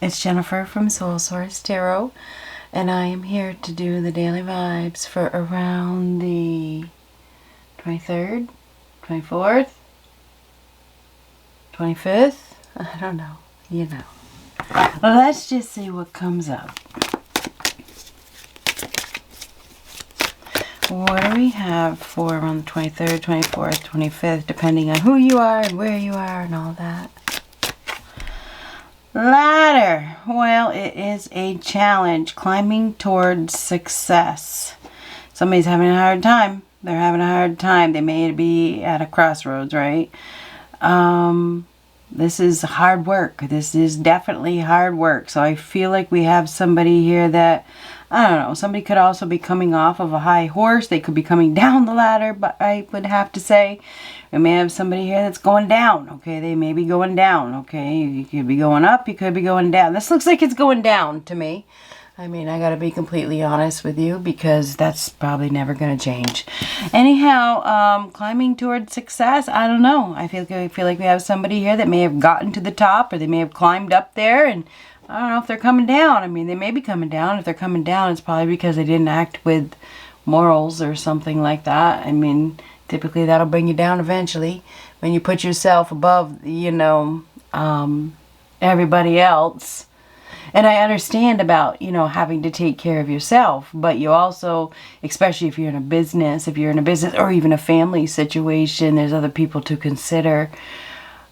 It's Jennifer from Soul Source Tarot, and I am here to do the daily vibes for around the 23rd, 24th, 25th. I don't know. You know. Let's just see what comes up. What do we have for around the 23rd, 24th, 25th, depending on who you are and where you are and all that? Ladder. Well, it is a challenge. Climbing towards success. Somebody's having a hard time. They're having a hard time. They may be at a crossroads, right? This is hard work. This is definitely hard work. So I feel like we have somebody here that, I don't know, somebody could also be coming off of a high horse. They could be coming down the ladder, but I would have to say we may have somebody here that's going down. Okay, they may be going down. Okay, you could be going up, you could be going down. This looks like it's going down to me. I mean, I gotta be completely honest with you because that's probably never gonna change. Anyhow, climbing towards success, I don't know. I feel like we have somebody here that may have gotten to the top, or they may have climbed up there, and I don't know if they're coming down. I mean, they may be coming down. If they're coming down, it's probably because they didn't act with morals or something like that. I mean, typically that'll bring you down eventually when you put yourself above, everybody else. And I understand about, having to take care of yourself, but you also, especially if you're in a business, or even a family situation, there's other people to consider.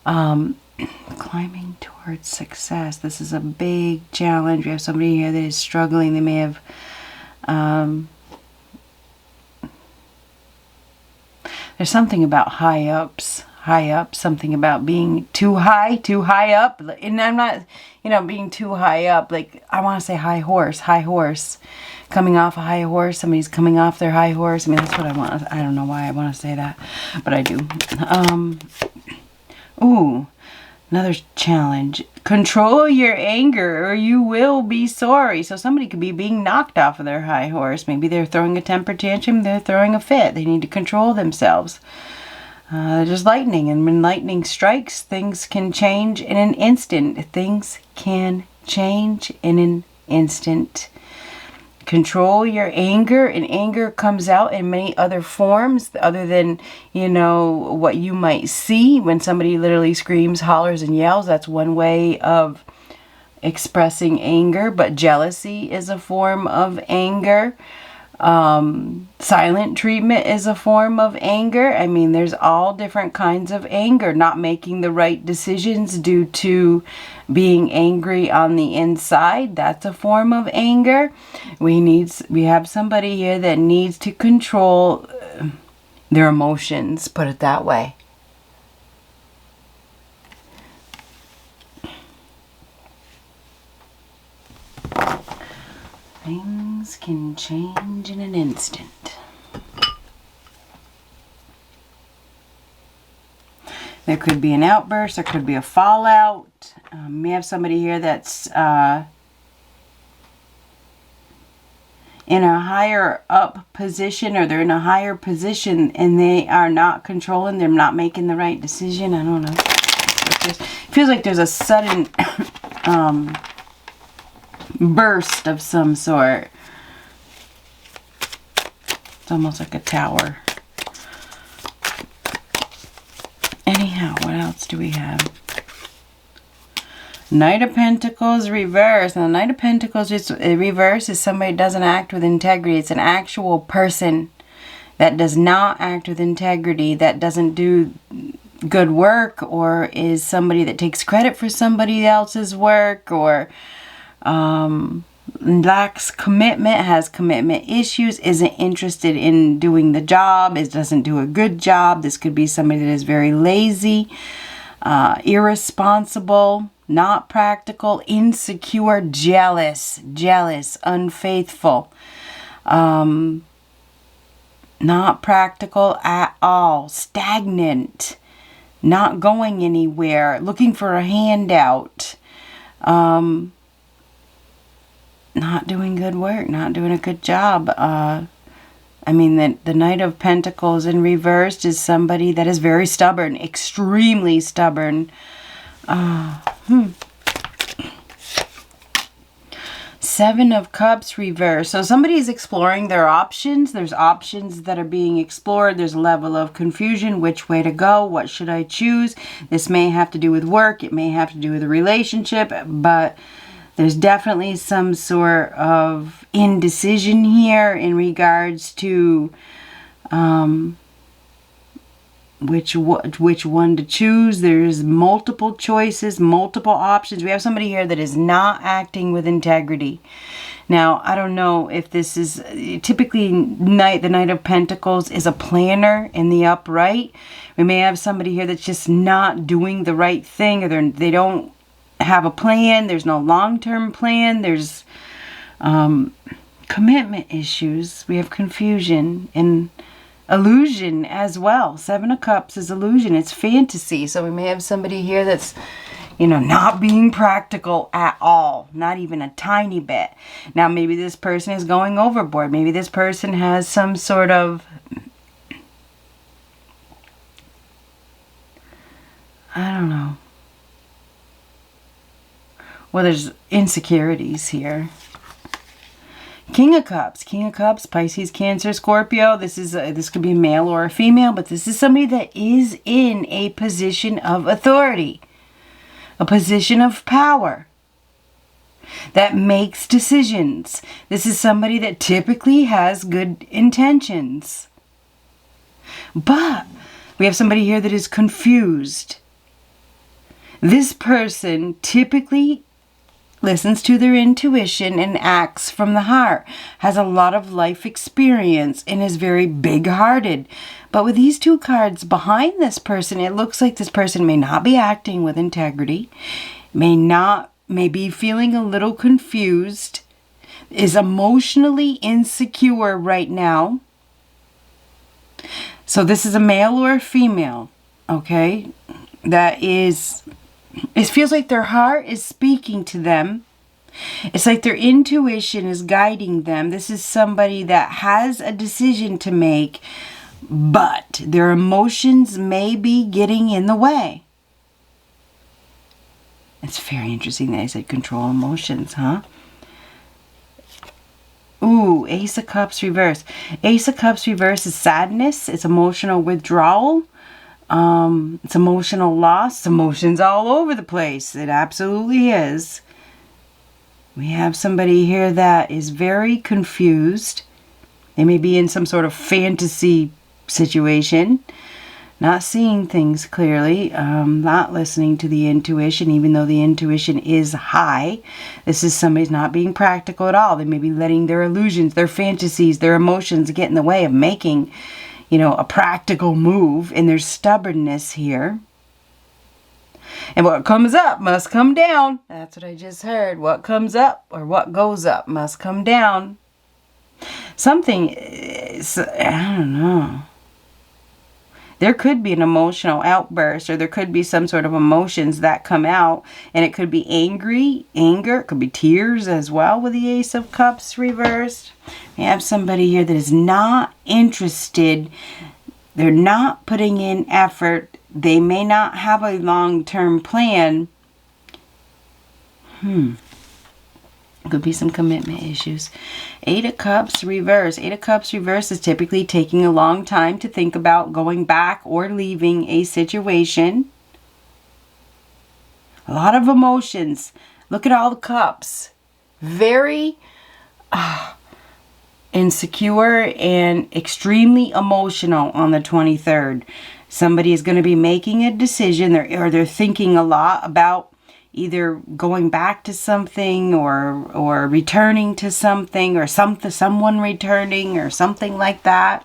Climbing towards success. This is a big challenge. We have somebody here that is struggling. They may have, there's something about high up, something about being too high up. And I'm not, being too high up. Like, I want to say high horse, coming off a high horse. Somebody's coming off their high horse. I mean, that's what I want. I don't know why I want to say that, but I do. Ooh, another challenge. Control your anger or you will be sorry. So somebody could be being knocked off of their high horse. Maybe they're throwing a temper tantrum. They're throwing a fit. They need to control themselves. There's lightning, and when lightning strikes, things can change in an instant. Things can change in an instant. Control your anger, and anger comes out in many other forms other than, what you might see when somebody literally screams, hollers, and yells. That's one way of expressing anger, but jealousy is a form of anger. Silent treatment is a form of anger. I mean, there's all different kinds of anger. Not making the right decisions due to being angry on the inside. That's a form of anger. We have somebody here that needs to control their emotions, put it that way. Things can change in an instant. There could be an outburst. There could be a fallout. We have somebody here that's in a higher up position, or they're in a higher position and they are not controlling. They're not making the right decision. I don't know. It feels like there's a sudden burst of some sort. It's almost like a tower. Anyhow, what else do we have? Knight of Pentacles reverse. Now, the Knight of Pentacles reverse is somebody that doesn't act with integrity. It's an actual person that does not act with integrity, that doesn't do good work, or is somebody that takes credit for somebody else's work, or lacks commitment, has commitment issues, isn't interested in doing the job, doesn't do a good job. This could be somebody that is very lazy, irresponsible, not practical, insecure, jealous, unfaithful, not practical at all, stagnant, not going anywhere, looking for a handout, not doing good work, not doing a good job. I mean, the Knight of Pentacles in reversed is somebody that is very stubborn, extremely stubborn. Seven of Cups reversed. So somebody is exploring their options. There's options that are being explored. There's a level of confusion. Which way to go? What should I choose? This may have to do with work. It may have to do with a relationship. But there's definitely some sort of indecision here in regards to which one to choose. There's multiple choices, multiple options. We have somebody here that is not acting with integrity. Now, I don't know if this is typically the Knight of Pentacles is a planner in the upright. We may have somebody here that's just not doing the right thing, or they don't have a plan. There's no long-term plan. There's commitment issues. We have confusion and illusion as well. Seven of Cups is illusion. It's fantasy. So we may have somebody here that's, not being practical at all. Not even a tiny bit. Now, maybe this person is going overboard. Maybe this person has some sort of, I don't know. Well, there's insecurities here. King of Cups, Pisces, Cancer, Scorpio. This could be a male or a female, but this is somebody that is in a position of authority, a position of power, that makes decisions. This is somebody that typically has good intentions. But we have somebody here that is confused. This person typically listens to their intuition and acts from the heart, has a lot of life experience, and is very big-hearted. But with these two cards behind this person, it looks like this person may not be acting with integrity, may be feeling a little confused, is emotionally insecure right now. So this is a male or a female, okay? It feels like their heart is speaking to them. It's like their intuition is guiding them. This is somebody that has a decision to make, but their emotions may be getting in the way. It's very interesting that I said control emotions, huh? Ooh, Ace of Cups reverse. Ace of Cups reverse is sadness. It's emotional withdrawal. It's emotional loss. Emotions all over the place. It absolutely is. We have somebody here that is very confused. They may be in some sort of fantasy situation, not seeing things clearly, not listening to the intuition, even though the intuition is high. This is somebody's not being practical at all. They may be letting their illusions, their fantasies, their emotions get in the way of making a practical move, and there's stubbornness here. And what comes up must come down. That's what I just heard. What comes up or what goes up must come down. Something is, I don't know. There could be an emotional outburst, or there could be some sort of emotions that come out, and it could be anger, it could be tears as well with the Ace of Cups reversed. We have somebody here that is not interested. They're not putting in effort. They may not have a long-term plan. Could be some commitment issues. Eight of Cups reverse. Eight of Cups reverse is typically taking a long time to think about going back or leaving a situation. A lot of emotions. Look at all the cups. Very insecure and extremely emotional on the 23rd. Somebody is going to be making a decision, they're thinking a lot about either going back to something or returning to something, or someone returning or something like that.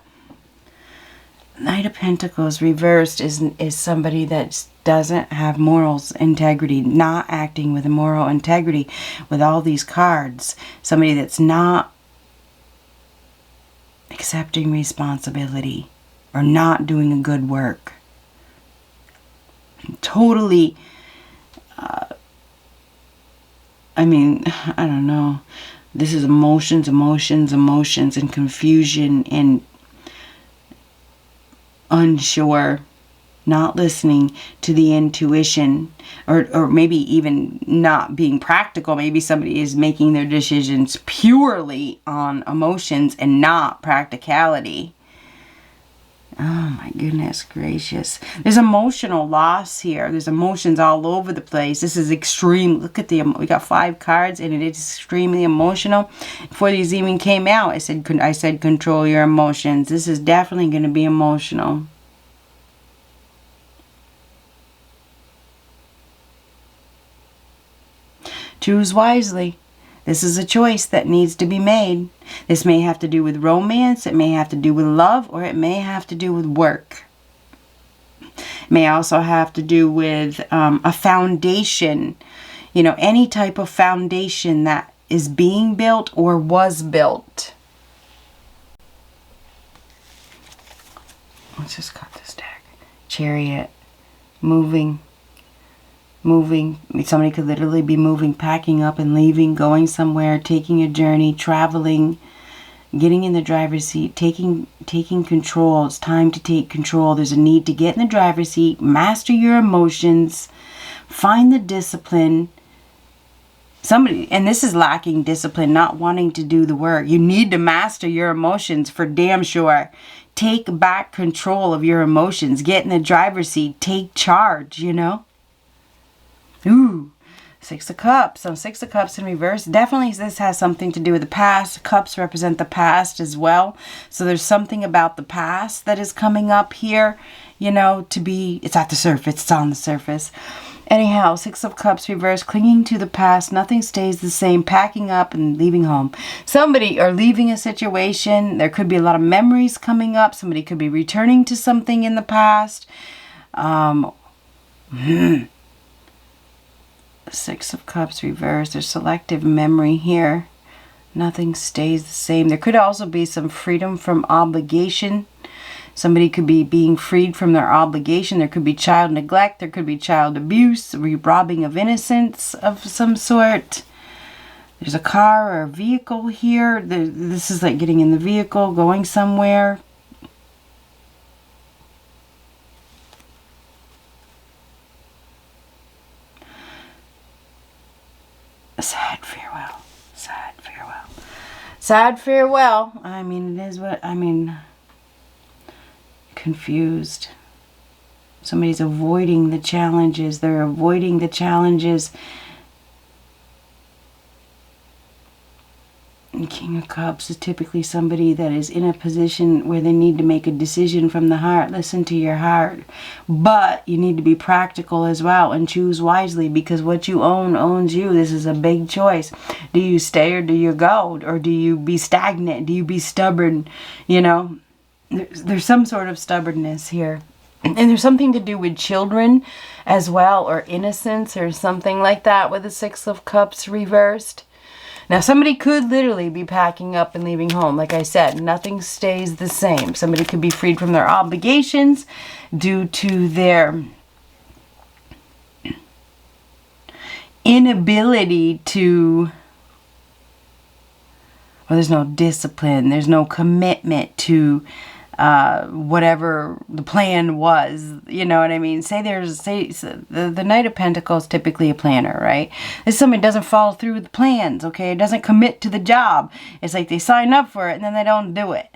Knight of Pentacles reversed is somebody that doesn't have morals, integrity, not acting with a moral integrity with all these cards. Somebody that's not accepting responsibility or not doing a good work. Totally, I don't know. This is emotions, and confusion and unsure. not listening to the intuition, or maybe even not being practical. Maybe somebody is making their decisions purely on emotions and not practicality. Oh my goodness gracious. There's emotional loss here. There's emotions all over the place. This is extreme. Look at we got 5 cards and it is extremely emotional. Before these even came out, I said control your emotions. This is definitely going to be emotional. Choose wisely. This is a choice that needs to be made. This may have to do with romance, it may have to do with love, or it may have to do with work. It may also have to do with a foundation, you know, any type of foundation that is being built or was built. Let's just cut this deck. Chariot, moving. Somebody could literally be moving, packing up and leaving, going somewhere, taking a journey, traveling, getting in the driver's seat, taking control. It's time to take control. There's a need to get in the driver's seat, master your emotions, find the discipline. Somebody, and this is lacking discipline, not wanting to do the work. You need to master your emotions for damn sure. Take back control of your emotions. Get in the driver's seat. Take charge, you know. Ooh, 6 of Cups. So 6 of Cups in reverse. Definitely this has something to do with the past. Cups represent the past as well. So there's something about the past that is coming up here, you know, it's at the surface. It's on the surface. Anyhow, 6 of Cups reverse, clinging to the past. Nothing stays the same. Packing up and leaving home. Somebody or leaving a situation. There could be a lot of memories coming up. Somebody could be returning to something in the past. 6 of Cups reversed. There's selective memory here. Nothing stays the same. There could also be some freedom from obligation. Somebody could be being freed from their obligation. There could be child neglect. There could be child abuse, robbing of innocence of some sort. There's a car or a vehicle here. This is like getting in the vehicle, going somewhere. Sad farewell. Sad farewell. Sad farewell. I mean, it is what, confused. Somebody's avoiding the challenges. They're avoiding the challenges. And King of Cups is typically somebody that is in a position where they need to make a decision from the heart. Listen to your heart. But you need to be practical as well and choose wisely, because what you own owns you. This is a big choice. Do you stay or do you go? Or do you be stagnant? Do you be stubborn? You know, there's some sort of stubbornness here. And there's something to do with children as well, or innocence or something like that with the 6 of Cups reversed. Now, somebody could literally be packing up and leaving home. Like I said, nothing stays the same. Somebody could be freed from their obligations due to their inability to, well, there's no discipline. There's no commitment to whatever the plan was, you know what I mean? Say the Knight of Pentacles is typically a planner, right? If somebody doesn't follow through with the plans, okay? Doesn't commit to the job. It's like they sign up for it and then they don't do it.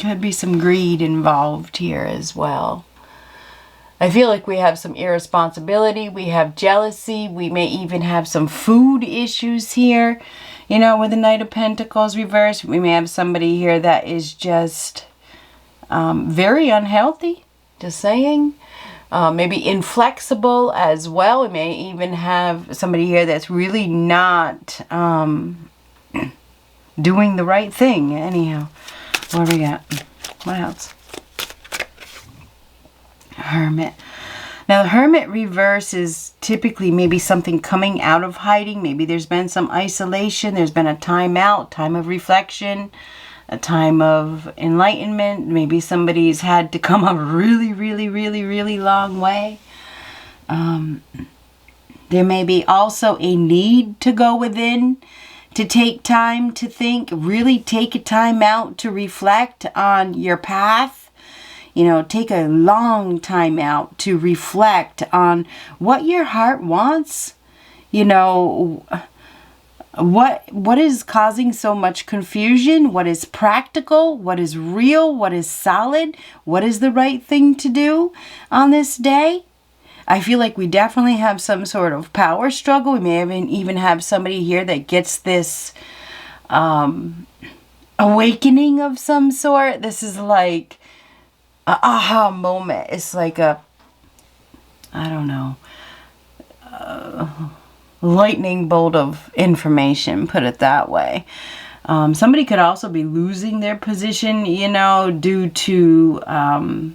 Could be some greed involved here as well. I feel like we have some irresponsibility. We have jealousy. We may even have some food issues here. You know, with the Knight of Pentacles reversed, we may have somebody here that is just very unhealthy, just saying. Maybe inflexible as well. We may even have somebody here that's really not doing the right thing. Anyhow, what do we got? What else? Hermit. Now, the Hermit reverse is typically maybe something coming out of hiding. Maybe there's been some isolation. There's been a time out, time of reflection, a time of enlightenment. Maybe somebody's had to come a really, really, really, really long way. There may be also a need to go within, to take time to think, really take a time out to reflect on your path. take a long time out to reflect on what your heart wants. What is causing so much confusion? What is practical? What is real? What is solid? What is the right thing to do on this day? I feel like we definitely have some sort of power struggle. We may even have somebody here that gets this awakening of some sort. This is like an aha moment. It's like lightning bolt of information, put it that way. Somebody could also be losing their position, due to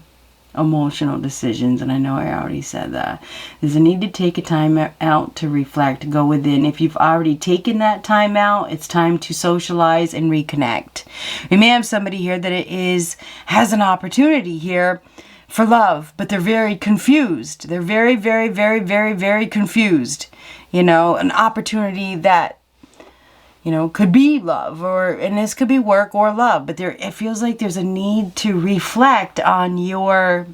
emotional decisions. And I know I already said that. There's a need to take a time out to reflect, go within. If you've already taken that time out, it's time to socialize and reconnect. We may have somebody here that has an opportunity here for love, but they're very confused. They're very, very, very, very, very confused. An opportunity that could be love, and this could be work or love, but it feels like there's a need to reflect on your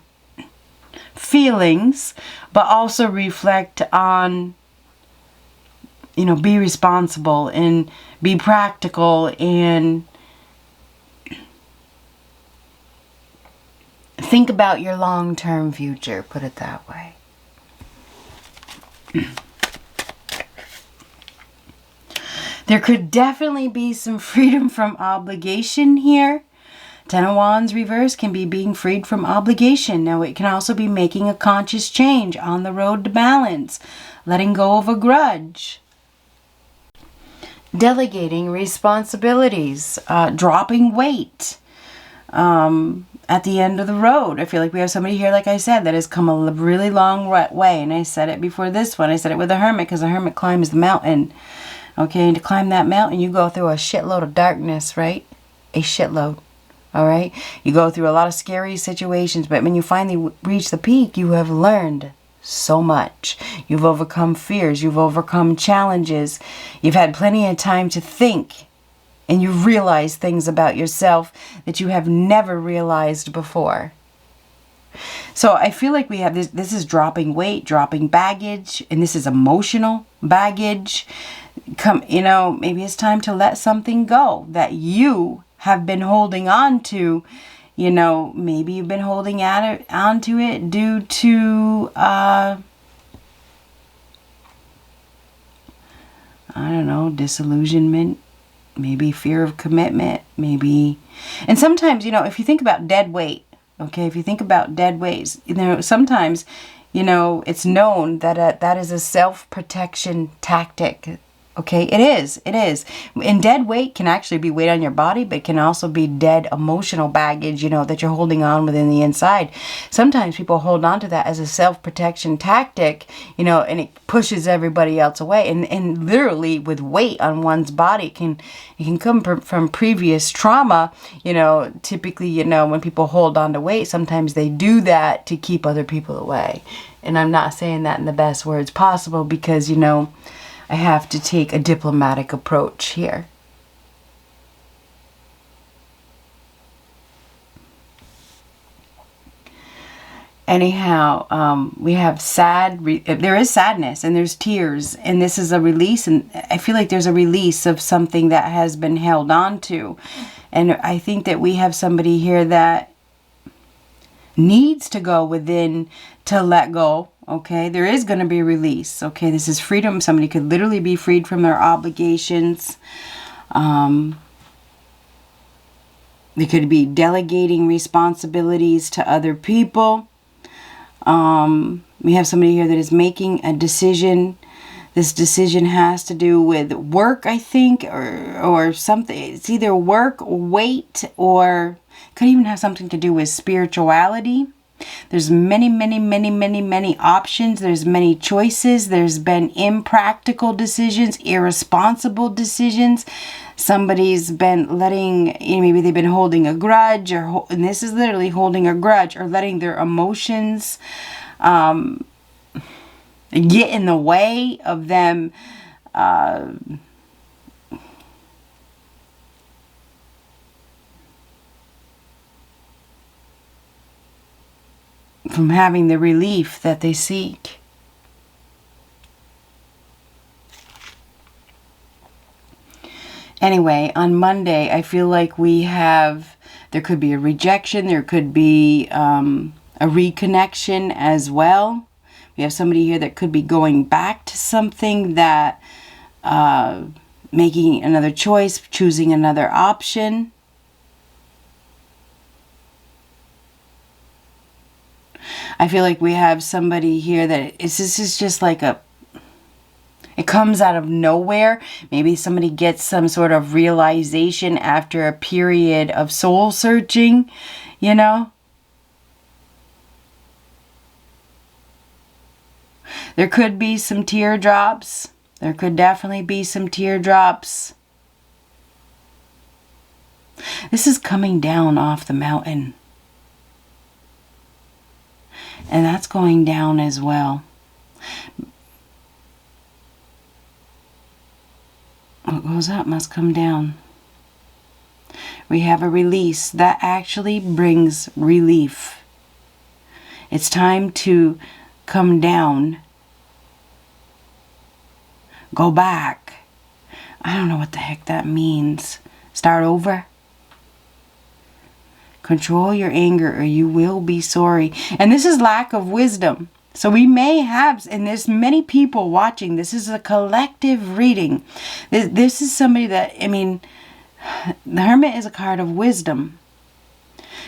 feelings, but also reflect on, be responsible and be practical and think about your long-term future, put it that way. There could definitely be some freedom from obligation here. Ten of Wands reverse can be being freed from obligation. Now, it can also be making a conscious change on the road to balance, letting go of a grudge, delegating responsibilities, dropping weight at the end of the road. I feel like we have somebody here, like I said, that has come a really long way. And I said it before this one. I said it with the Hermit, because the Hermit climbs the mountain. Okay, and to climb that mountain, you go through a shitload of darkness, right? A shitload, all right? You go through a lot of scary situations, but when you finally reach the peak, you have learned so much. You've overcome fears. You've overcome challenges. You've had plenty of time to think, and you've realized things about yourself that you have never realized before. So I feel like we have this. This is dropping weight, dropping baggage, and this is emotional baggage. Maybe it's time to let something go that you have been holding on to. Maybe you've been holding on to it due to, disillusionment, maybe fear of commitment, maybe. And sometimes, if you think about dead weight, okay, if you think about dead weights, sometimes, it's known that that is a self-protection tactic. Okay, it is. And dead weight can actually be weight on your body, but it can also be dead emotional baggage, that you're holding on within the inside. Sometimes people hold on to that as a self-protection tactic, and it pushes everybody else away. And literally with weight on one's body, it can come from previous trauma. Typically, when people hold on to weight, sometimes they do that to keep other people away. And I'm not saying that in the best words possible, because, I have to take a diplomatic approach here. Anyhow, we have there is sadness and there's tears, and this is a release, and I feel like there's a release of something that has been held on to. And I think that we have somebody here that needs to go within to let go. Okay, there is going to be release. Okay, this is freedom. Somebody could literally be freed from their obligations. They could be delegating responsibilities to other people. We have somebody here that is making a decision. This decision has to do with work, I think, or something. It's either work, weight, or could even have something to do with spirituality. There's many, many, many, many, many options. There's many choices. There's been impractical decisions, irresponsible decisions. Somebody's been maybe they've been holding a grudge, and this is literally holding a grudge, or letting their emotions get in the way of them from having the relief that they seek. Anyway, on Monday, I feel like there could be a rejection, there could be a reconnection as well. We have somebody here that could be going back to something, that making another choice, choosing another option. I feel like we have somebody here that this is just like it comes out of nowhere. Maybe somebody gets some sort of realization after a period of soul searching, you know. There could be some teardrops. There could definitely be some teardrops. This is coming down off the mountain. And that's going down as well. What goes up must come down. We have a release that actually brings relief. It's time to come down. Go back. I don't know what the heck that means. Start over. Control your anger or you will be sorry. And this is lack of wisdom. So we may have, and there's many people watching, this is a collective reading. This is somebody that, I mean, the Hermit is a card of wisdom.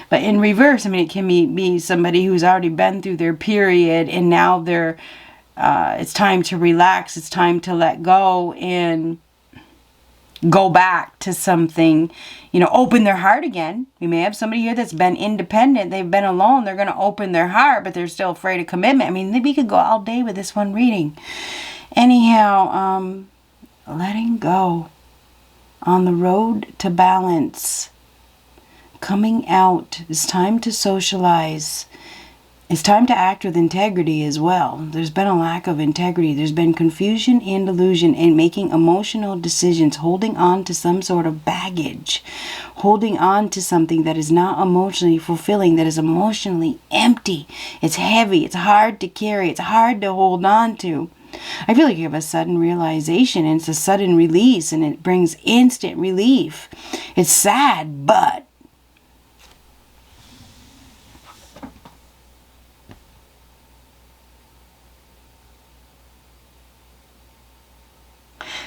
But in reverse, I mean, it can be somebody who's already been through their period and now it's time to relax, it's time to let go and go back to something, you know, open their heart again. We may have somebody here that's been independent. They've been alone. They're going to open their heart, but they're still afraid of commitment. I mean, we could go all day with this one reading. Anyhow, letting go on the road to balance. Coming out. It's time to socialize. It's time to act with integrity as well. There's been a lack of integrity. There's been confusion and illusion in making emotional decisions, holding on to some sort of baggage, holding on to something that is not emotionally fulfilling, that is emotionally empty. It's heavy. It's hard to carry. It's hard to hold on to. I feel like you have a sudden realization, and it's a sudden release, and it brings instant relief. It's sad, but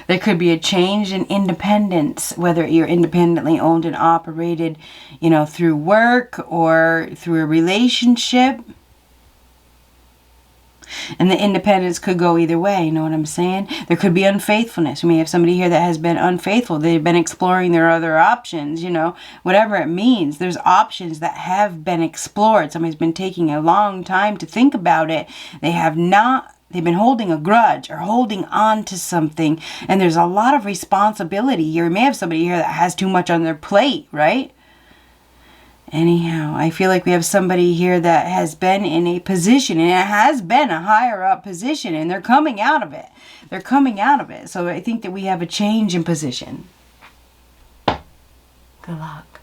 there could be a change in independence, whether you're independently owned and operated, you know, through work or through a relationship. And the independence could go either way, you know what I'm saying? There could be unfaithfulness. We may have somebody here that has been unfaithful. They've been exploring their other options, you know, whatever it means. There's options that have been explored. Somebody's been taking a long time to think about it. They've been holding a grudge or holding on to something. And there's a lot of responsibility here. You may have somebody here that has too much on their plate, right? Anyhow, I feel like we have somebody here that has been in a position, and it has been a higher up position, and they're coming out of it. They're coming out of it. So I think that we have a change in position. Good luck.